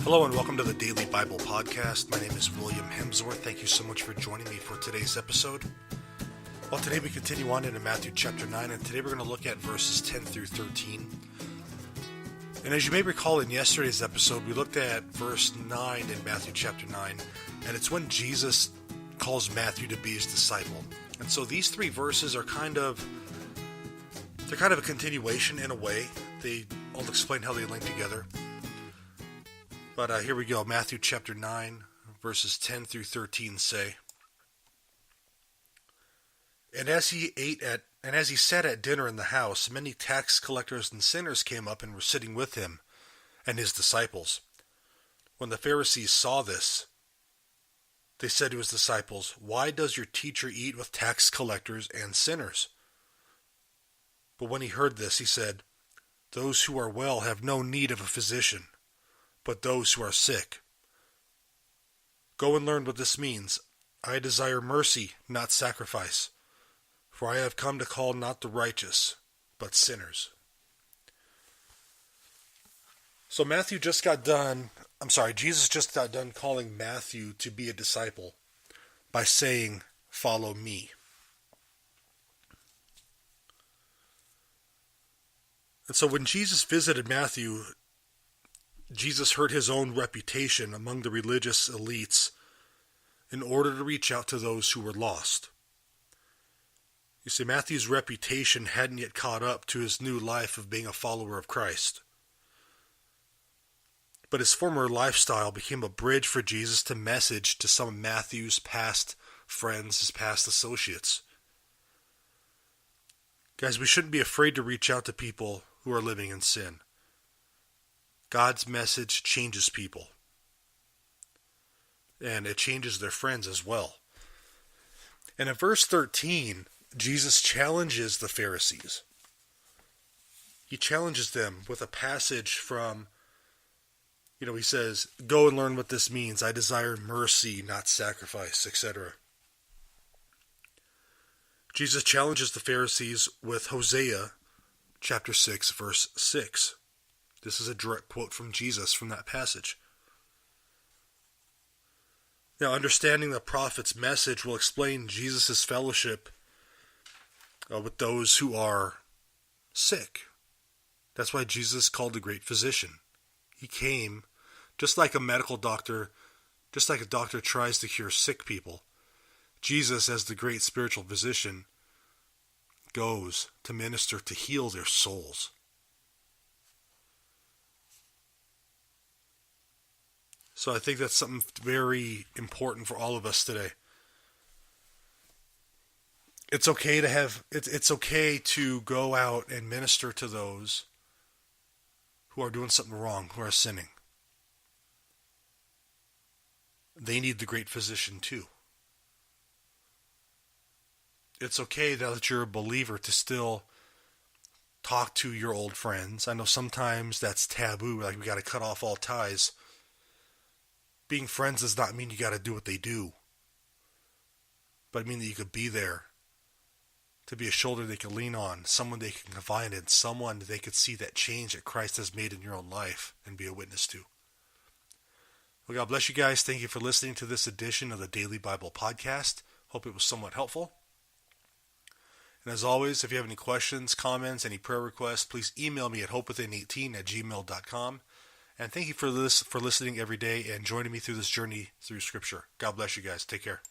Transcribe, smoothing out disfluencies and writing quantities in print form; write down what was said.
Hello and welcome to the Daily Bible Podcast. My name is William Hemsworth. Thank you so much for joining me for today's episode. Well, today we continue on into Matthew chapter 9, and today we're going to look at verses 10 through 13. And as you may recall in yesterday's episode, we looked at verse 9 in Matthew chapter 9, and it's when Jesus calls Matthew to be his disciple. And so these three verses are kind of a continuation in a way. I'll explain how they link together. But here we go. Matthew chapter 9, verses 10 through 13 say, And as he sat at dinner in the house, many tax collectors and sinners came up and were sitting with him and his disciples. When the Pharisees saw this, they said to his disciples, Why does your teacher eat with tax collectors and sinners? But when he heard this, he said, Those who are well have no need of a physician, but those who are sick. Go and learn what this means. I desire mercy, not sacrifice, for I have come to call not the righteous, but sinners. So Jesus just got done calling Matthew to be a disciple by saying, Follow me. And so when Jesus visited Matthew, Jesus heard his own reputation among the religious elites in order to reach out to those who were lost. You see, Matthew's reputation hadn't yet caught up to his new life of being a follower of Christ. But his former lifestyle became a bridge for Jesus to message to some of Matthew's past friends, his past associates. Guys, we shouldn't be afraid to reach out to people who are living in sin. God's message changes people. And it changes their friends as well. And in verse 13, Jesus challenges the Pharisees. He challenges them with a passage from, he says, Go and learn what this means. I desire mercy, not sacrifice, etc. Jesus challenges the Pharisees with Hosea chapter 6, verse 6. This is a direct quote from Jesus from that passage. Now, understanding the prophet's message will explain Jesus' fellowship with those who are sick. That's why Jesus is called the great physician. He came just like a medical doctor, just like a doctor tries to cure sick people. Jesus, as the great spiritual physician, goes to minister to heal their souls. So I think that's something very important for all of us today. It's okay to go out and minister to those who are doing something wrong, who are sinning. They need the great physician too. It's okay now that you're a believer to still talk to your old friends. I know sometimes that's taboo, like we got to cut off all ties. Being friends does not mean you got to do what they do. But it means that you could be there. To be a shoulder they can lean on. Someone they can confide in. Someone they could see that change that Christ has made in your own life and be a witness to. Well, God bless you guys. Thank you for listening to this edition of the Daily Bible Podcast. Hope it was somewhat helpful. And as always, if you have any questions, comments, any prayer requests, please email me at hopewithin18@gmail.com. And thank you for listening every day and joining me through this journey through Scripture. God bless you guys. Take care.